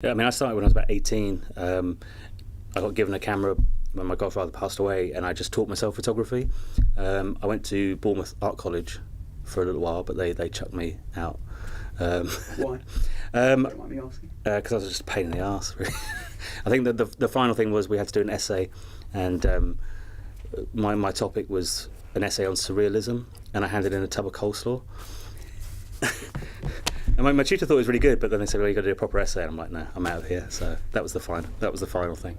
Yeah, I mean, I started when I was about 18. I got given a camera when my godfather passed away, and I just taught myself photography. I went to Bournemouth Art College for a little while, but they chucked me out. Why? Because Don't mind me asking. I was just a pain in the arse, really. I think that the final thing was we had to do an essay, and my topic was an essay on surrealism, and I handed in a tub of coleslaw. And my tutor thought it was really good, but then they said, "Well, you got to do a proper essay." And I'm like, "No, I'm out of here." So that was the final thing.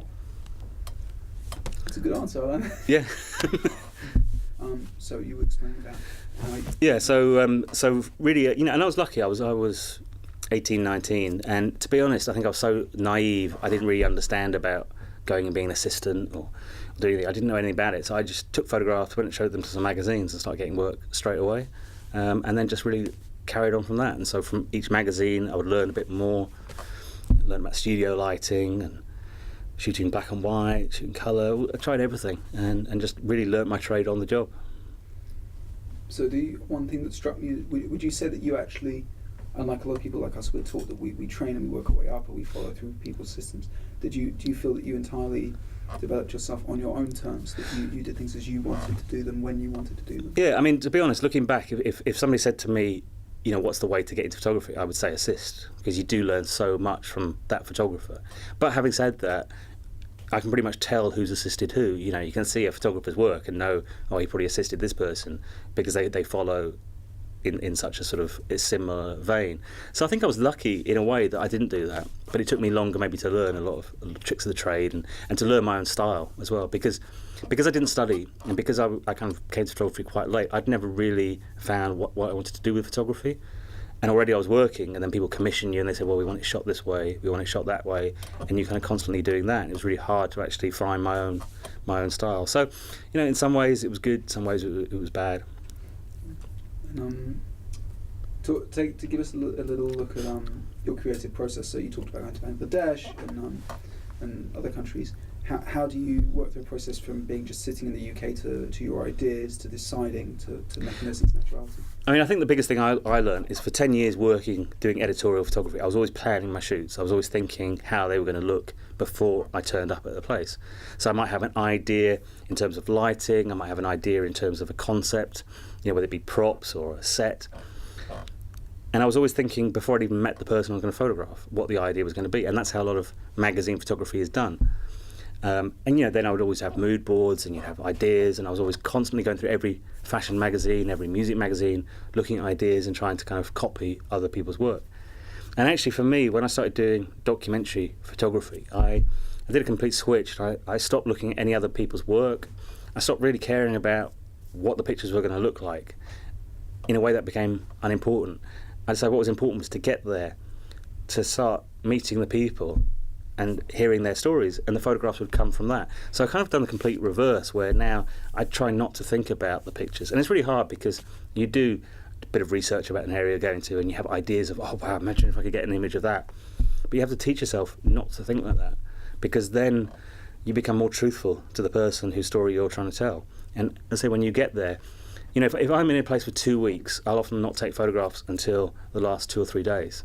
It's a good answer, Alan. Yeah. So you were explaining about how Yeah. So really, and I was lucky. I was 18, 19, and to be honest, I think I was so naive. I didn't really understand about going and being an assistant or doing anything. I didn't know anything about it. So I just took photographs, went and showed them to some magazines, and started getting work straight away. And then just really carried on from that. And so from each magazine I would learn a bit more, learn about studio lighting and shooting black and white, shooting colour. I tried everything and just really learnt my trade on the job. So one thing that struck me, would you say that you actually, unlike a lot of people like us, we're taught that we train and we work our way up or we follow through people's systems. Do you feel that you entirely developed yourself on your own terms, that you did things as you wanted to do them when you wanted to do them? Yeah, I mean, to be honest, looking back, if somebody said to me, what's the way to get into photography, I would say assist, because you do learn so much from that photographer. But having said that, I can pretty much tell who's assisted who. You can see a photographer's work and know, oh, he probably assisted this person because they follow in such a sort of similar vein. So I think I was lucky in a way that I didn't do that, but it took me longer maybe to learn a lot of tricks of the trade and to learn my own style as well, because I didn't study and because I kind of came to photography quite late. I'd never really found what I wanted to do with photography, and already I was working, and then people commission you and they say, well, we want it shot this way, we want it shot that way, and you're kind of constantly doing that. It was really hard to actually find my own style. So in some ways it was good, some ways it was bad. To give us a little look at your creative process. So you talked about going to Bangladesh and other countries. How do you work through a process from being just sitting in the UK to your ideas, to deciding, to making those things naturality? I mean, I think the biggest thing I learned is for 10 years doing editorial photography, I was always planning my shoots. I was always thinking how they were going to look before I turned up at the place. So I might have an idea in terms of lighting, I might have an idea in terms of a concept, whether it be props or a set. And I was always thinking, before I'd even met the person I was going to photograph, what the idea was going to be. And that's how a lot of magazine photography is done. And then I would always have mood boards and you'd have ideas, and I was always constantly going through every fashion magazine, every music magazine, looking at ideas and trying to kind of copy other people's work. And actually for me, when I started doing documentary photography, I did a complete switch. I stopped looking at any other people's work. I stopped really caring about what the pictures were going to look like. In a way that became unimportant. I'd say what was important was to get there, to start meeting the people and hearing their stories, and the photographs would come from that. So I kind of done the complete reverse, where now I try not to think about the pictures. And it's really hard because you do a bit of research about an area you're going to and you have ideas of, oh wow, imagine if I could get an image of that. But you have to teach yourself not to think like that, because then you become more truthful to the person whose story you're trying to tell. And so when you get there, if I'm in a place for 2 weeks, I'll often not take photographs until the last 2 or 3 days.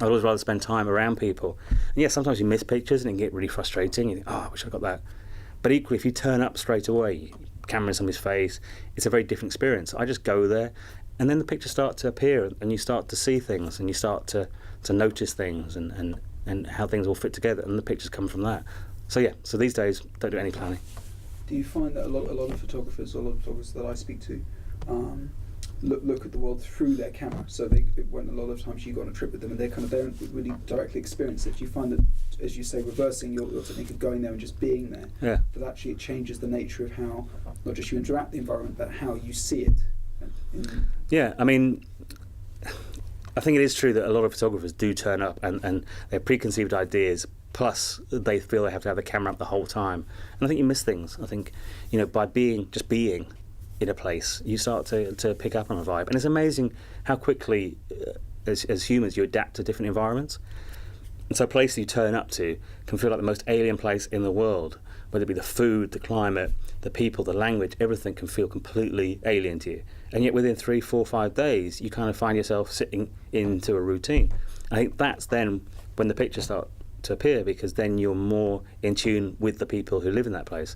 I'd always rather spend time around people. And sometimes you miss pictures and it can get really frustrating. You think, oh, I wish I got that. But equally, if you turn up straight away, camera in somebody's face, it's a very different experience. I just go there, and then the pictures start to appear, and you start to see things, and you start to notice things, and how things all fit together, and the pictures come from that. So these days, don't do any planning. Do you find that a lot of photographers that I speak to look at the world through their camera? So when a lot of times you go on a trip with them and they don't really directly experience it, do you find that, as you say, reversing your technique of going there and just being there, that actually it changes the nature of how not just you interact with the environment, but how you see it? Yeah, I mean, I think it is true that a lot of photographers do turn up and they have preconceived ideas, plus they feel they have to have the camera up the whole time. And I think you miss things. I think, by being in a place, you start to pick up on a vibe. And it's amazing how quickly, as humans, you adapt to different environments. And so a place you turn up to can feel like the most alien place in the world, whether it be the food, the climate, the people, the language, everything can feel completely alien to you. And yet within 3, 4, 5 days, you kind of find yourself sitting into a routine. I think that's then when the pictures start to appear, because then you're more in tune with the people who live in that place.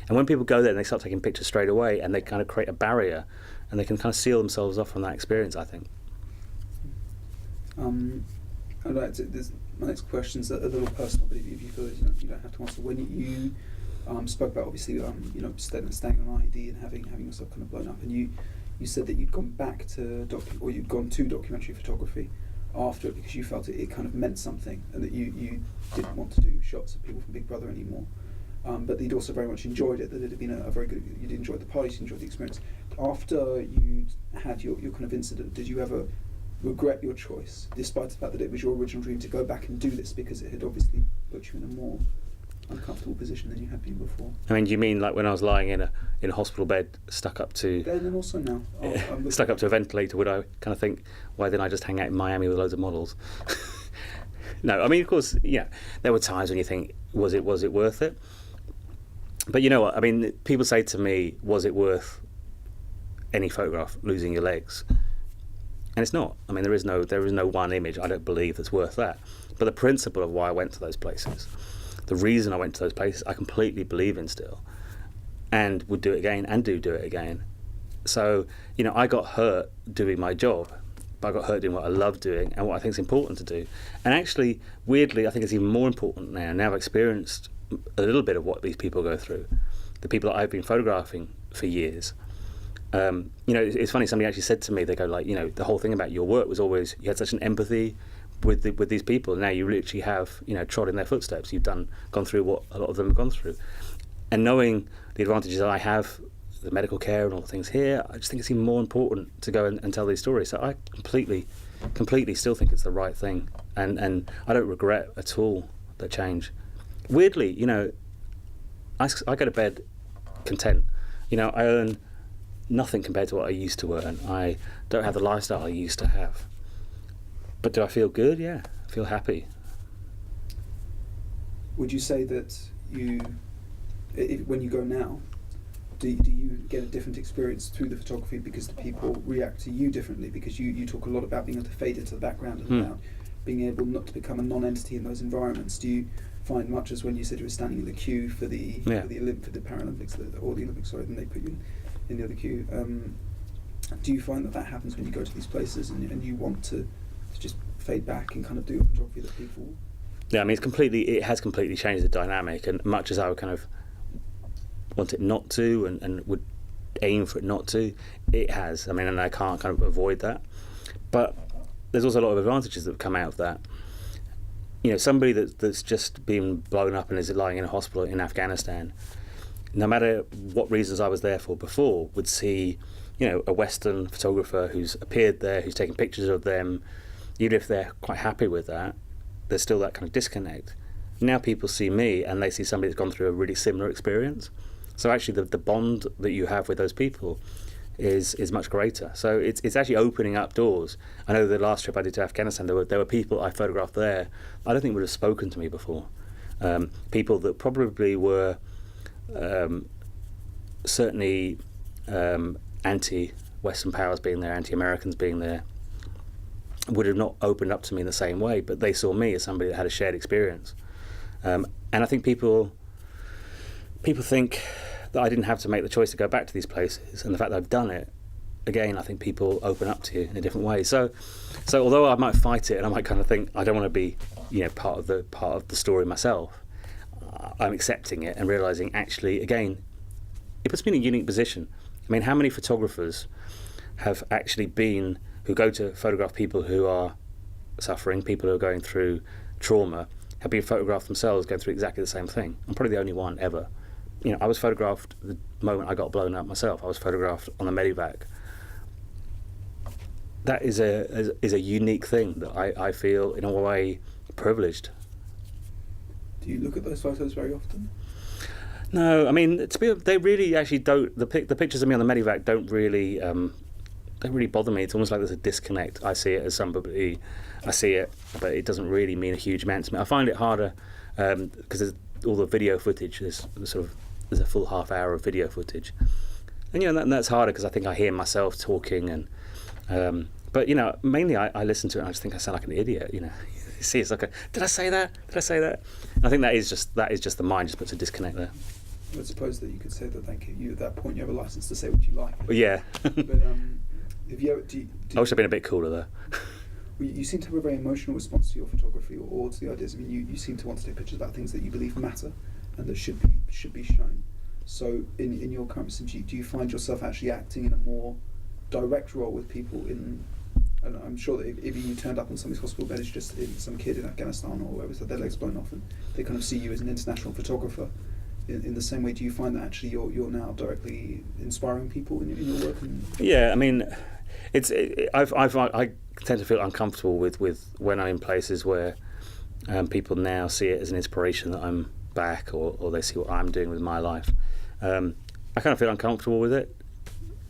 And when people go there and they start taking pictures straight away, and they kind of create a barrier, and they can kind of seal themselves off from that experience, I think. I'd like to, my next question's a little personal, but if you feel you don't have to answer. When you spoke about, obviously, staying on ID and having yourself kind of blown up, and you said that you'd gone back to you'd gone to documentary photography after it because you felt it kind of meant something, and that you didn't want to do shots of people from Big Brother anymore. But you'd also very much enjoyed it, that it had been a very good, you'd enjoyed the parties, you enjoyed the experience. After you had your kind of incident, did you ever regret your choice, despite the fact that it was your original dream to go back and do this, because it had obviously put you in a more uncomfortable position than you had been before? I mean, do you mean like when I was lying in a hospital bed, stuck up to... Then and also now. Stuck up to a ventilator, would I kind of think, why didn't I just hang out in Miami with loads of models? No, I mean, of course, yeah, there were times when you think, was it worth it? But you know what, I mean, people say to me, was it worth any photograph, losing your legs? And it's not. I mean, there is no one image, I don't believe, that's worth that. But the principle of why I went to those places, the reason I went to those places, I completely believe in still, and would do it again, and do it again. So, you know, I got hurt doing my job, but I got hurt doing what I love doing and what I think is important to do. And actually, weirdly, I think it's even more important now. Now I've experienced a little bit of what these people go through, the people that I've been photographing for years. You know, it's funny, somebody actually said to me, they go like, you know, the whole thing about your work was always, you had such an empathy with these people. Now you literally have, you know, trod in their footsteps. You've gone through what a lot of them have gone through. And knowing the advantages that I have, the medical care and all the things here, I just think it's even more important to go and tell these stories. So I completely still think it's the right thing. And I don't regret at all the change. Weirdly, you know, I go to bed content. You know, I earn nothing compared to what I used to earn. I don't have the lifestyle I used to have. But do I feel good? Yeah, I feel happy. Would you say that when you go now, do you get a different experience through the photography because the people react to you differently? Because you talk a lot about being able to fade into the background and about being able not to become a non-entity in those environments. Do you find much as when you said you were standing in the queue for the Paralympics or the Olympics, sorry, then they put you in the other queue. Do you find that happens when you go to these places and you want to just fade back and kind of do a photography that people... Yeah, I mean, it has completely changed the dynamic, and much as I would kind of want it not to and would aim for it not to, it has. I mean, and I can't kind of avoid that. But there's also a lot of advantages that have come out of that. You know, somebody that's just been blown up and is lying in a hospital in Afghanistan, no matter what reasons I was there for before, would see, you know, a Western photographer who's appeared there, who's taking pictures of them. Even if they're quite happy with that, there's still that kind of disconnect. Now people see me and they see somebody that's gone through a really similar experience. So actually the bond that you have with those people is much greater. So it's actually opening up doors. I know the last trip I did to Afghanistan, there were people I photographed there I don't think would have spoken to me before. People that probably were certainly anti-Western powers being there, anti-Americans being there, would have not opened up to me in the same way, but they saw me as somebody that had a shared experience. And I think people think that I didn't have to make the choice to go back to these places, and the fact that I've done it, again, I think people open up to you in a different way. So although I might fight it and I might kind of think I don't want to be, you know, part of the story myself, I'm accepting it and realising actually, again, it puts me in a unique position. I mean, how many photographers have actually been who go to photograph people who are suffering, people who are going through trauma, have been photographed themselves going through exactly the same thing? I'm probably the only one ever. You know, I was photographed the moment I got blown up myself. I was photographed on the medevac. That is a unique thing that I feel in a way privileged. Do you look at those photos very often? No, I mean, they really actually don't. The pictures of me on the medevac don't really bother me. It's almost like there's a disconnect. I see it as somebody, I see it, but it doesn't really mean a huge amount to me. I find it harder because there's all the video footage. There's sort of there's a full half hour of video footage. And that's harder because I think I hear myself talking, and but mainly I listen to it and I just think I sound like an idiot. You see, it's like did I say that? And I think that is just the mind just puts a disconnect there. I would suppose that you could say that at that point you have a license to say what you like. Well, yeah. But if you ever, I wish I'd been a bit cooler though. Well, you seem to have a very emotional response to your photography or to the ideas. I mean, you seem to want to take pictures about things that you believe matter and that should be shown. So in your current position, do you find yourself actually acting in a more direct role with people and I'm sure that if you turned up on somebody's hospital bed as just some kid in Afghanistan or wherever, had their legs blown off, and they kind of see you as an international photographer, in the same way, do you find that actually you're now directly inspiring people in your work? Yeah, I mean, I tend to feel uncomfortable with when I'm in places where people now see it as an inspiration that I'm back, or they see what I'm doing with my life. I kind of feel uncomfortable with it.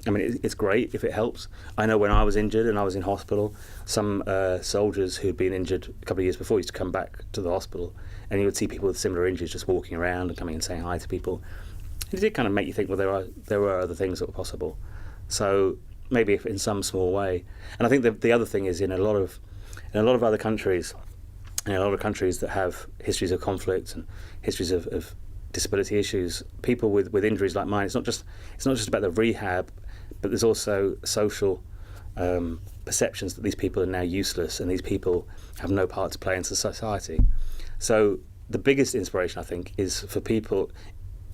I mean, it's great if it helps. I know when I was injured and I was in hospital, some soldiers who'd been injured a couple of years before used to come back to the hospital, and you would see people with similar injuries just walking around and coming and saying hi to people. It did kind of make you think, well, there were other things that were possible. So maybe if in some small way. And I think the other thing is in a lot of other countries, in a lot of countries that have histories of conflict and histories of disability issues, people with injuries like mine, it's not just about the rehab, but there's also social perceptions that these people are now useless and these people have no part to play in society. So the biggest inspiration, I think, is for people,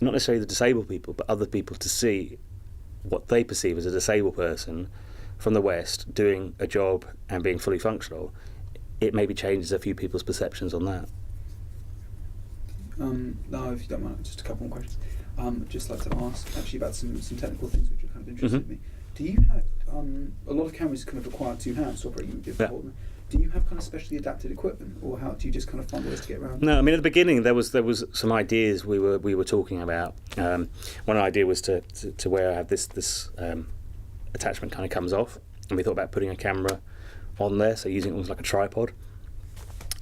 not necessarily the disabled people, but other people, to see what they perceive as a disabled person from the West doing a job and being fully functional. It maybe changes a few people's perceptions on that. Now, if you don't mind, just a couple more questions. I'd just like to ask actually about some technical things which are kind of interested me. Do you have a lot of cameras kind of require two hands to operate? Do you have kind of specially adapted equipment, or how do you just kind of find ways to get around? No, I mean at the beginning there was some ideas we were talking about. One idea was to where I have this attachment kind of comes off, and we thought about putting a camera on there, so using it almost like a tripod.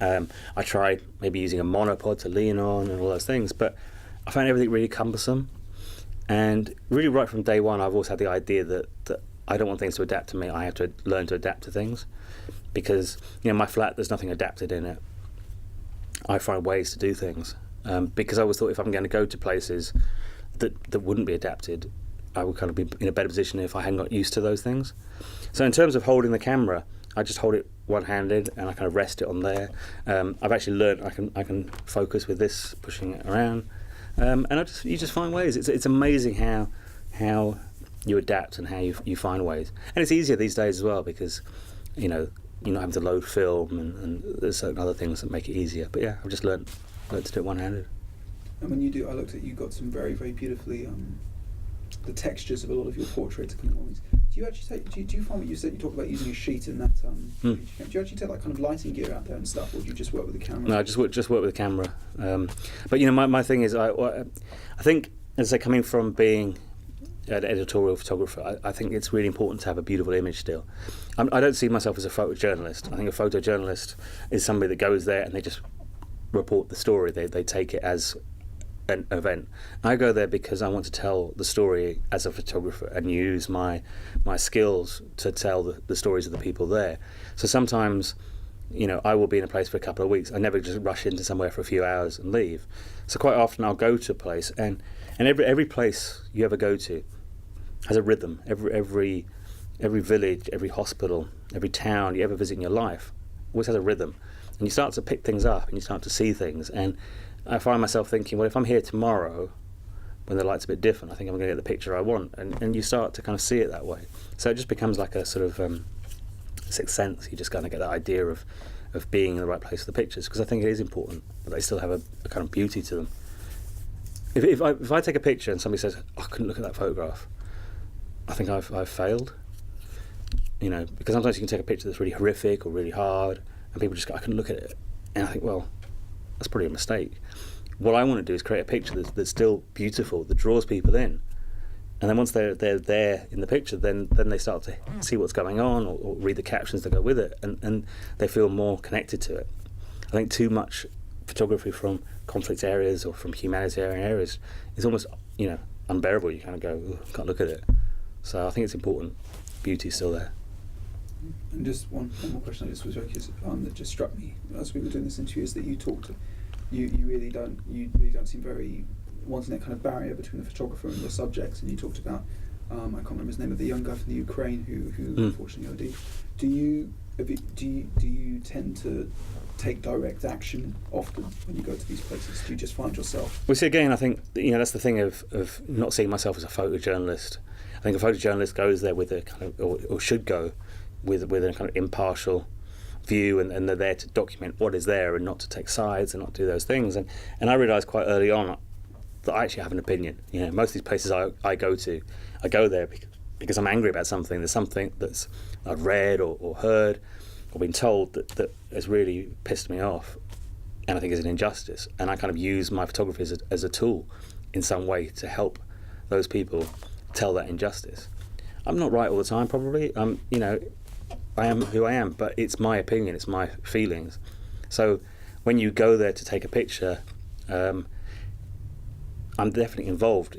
I tried maybe using a monopod to lean on and all those things, but I found everything really cumbersome. And really right from day one, I've always had the idea that I don't want things to adapt to me. I have to learn to adapt to things, because my flat, there's nothing adapted in it. I find ways to do things, because I always thought if I'm going to go to places that wouldn't be adapted, I would kind of be in a better position if I hadn't got used to those things. So in terms of holding the camera, I just hold it one-handed and I kind of rest it on there. I've actually learned I can focus with this, pushing it around, and you just find ways. It's amazing how you adapt and how you find ways. And it's easier these days as well, because you're not having to load film and there's certain other things that make it easier. But yeah, I've just learned to do it one-handed. And when you do, I looked at, you got some very, very beautifully the textures of a lot of your portraits are coming on these. Do you actually take? Do you find what you said? You talk about using a sheet in that. Do you actually take like kind of lighting gear out there and stuff, or do you just work with the camera? No, I just work with the camera. But my thing is, I think, as I coming from being an editorial photographer, I think it's really important to have a beautiful image still. I don't see myself as a photojournalist. I think a photojournalist is somebody that goes there and they just report the story. They take it as an event. I go there because I want to tell the story as a photographer and use my skills to tell the stories of the people there. So sometimes, I will be in a place for a couple of weeks. I never just rush into somewhere for a few hours and leave. So quite often I'll go to a place, and every place you ever go to has a rhythm. Every village, every hospital, every town you ever visit in your life always has a rhythm. And you start to pick things up and you start to see things. And I find myself thinking, well, if I'm here tomorrow when the light's a bit different, I think I'm going to get the picture I want. And you start to kind of see it that way. So it just becomes like a sort of sixth sense. You just kind of get that idea of being in the right place for the pictures, because I think it is important that they still have a kind of beauty to them. If I take a picture and somebody says, I couldn't look at that photograph, I think I've failed. Because sometimes you can take a picture that's really horrific or really hard, and people just go, I couldn't look at it. And I think, well, that's probably a mistake. What I want to do is create a picture that's still beautiful, that draws people in. And then once they're there in the picture, then they start to see what's going on or read the captions that go with it, and they feel more connected to it. I think too much photography from conflict areas or from humanitarian areas is almost unbearable. You kind of go, "Ugh, can't look at it." So I think it's important. Beauty's still there. And just one more question I just was very curious, that just struck me as we were doing this interview, is that you really don't seem very wanting that kind of barrier between the photographer and the subject. And you talked about I can't remember his name, but the young guy from the Ukraine who unfortunately OD'd. Do you tend to take direct action often when you go to these places? Do you just find yourself? Well, see, again, I think that's the thing of not seeing myself as a photojournalist. I think a photojournalist goes there with a kind of, or should go with a kind of impartial view, and they're there to document what is there and not to take sides and not do those things. And I realised quite early on that I actually have an opinion. Most of these places I go to, I go there because I'm angry about something. There's something that's I've read or heard or been told that has really pissed me off, and I think is an injustice. And I kind of use my photography as a tool in some way to help those people tell that injustice. I'm not right all the time, probably. I am who I am, but it's my opinion, it's my feelings. So when you go there to take a picture, I'm definitely involved.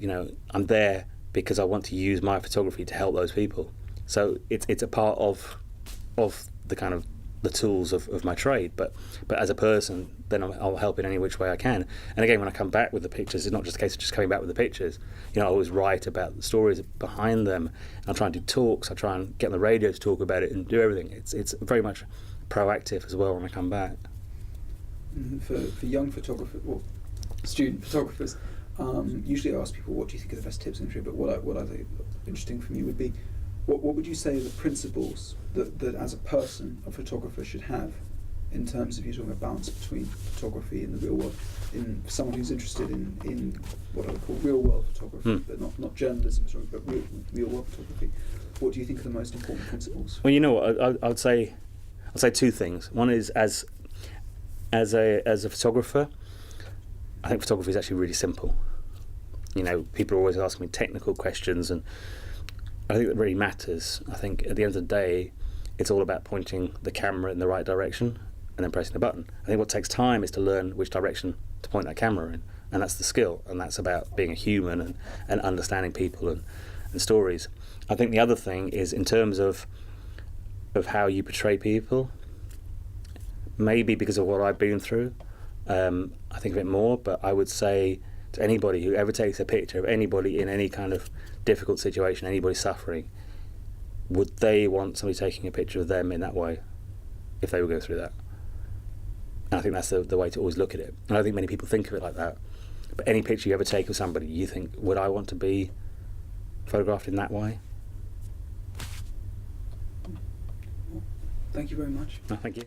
I'm there because I want to use my photography to help those people. So it's a part of the kind of the tools of my trade. But as a person, then I'll help in any which way I can. And again, when I come back with the pictures, it's not just a case of just coming back with the pictures. I always write about the stories behind them. And I try and do talks. I try and get on the radio to talk about it and do everything. It's very much proactive as well when I come back. For young photographers, or student photographers, usually I ask people, what do you think are the best tips in the industry? But what I think interesting for me would be, what would you say are the principles that as a person, a photographer should have in terms of, you're talking about balance between photography and the real world, in someone who's interested in what I would call real world photography, but not journalism photography, but real world photography. What do you think are the most important principles? Well, I'd say two things. One is as a photographer, I think photography is actually really simple. People are always asking me technical questions, and I think that really matters. I think at the end of the day, it's all about pointing the camera in the right direction and then pressing the button. I think what takes time is to learn which direction to point that camera in, and that's the skill, and that's about being a human and understanding people and stories. I think the other thing is in terms of how you portray people, maybe because of what I've been through, I think of it more, but I would say to anybody who ever takes a picture of anybody in any kind of difficult situation, anybody suffering, would they want somebody taking a picture of them in that way if they would go through that? And I think that's the way to always look at it. And I think many people think of it like that. But any picture you ever take of somebody, you think, would I want to be photographed in that way? Thank you very much. No, thank you.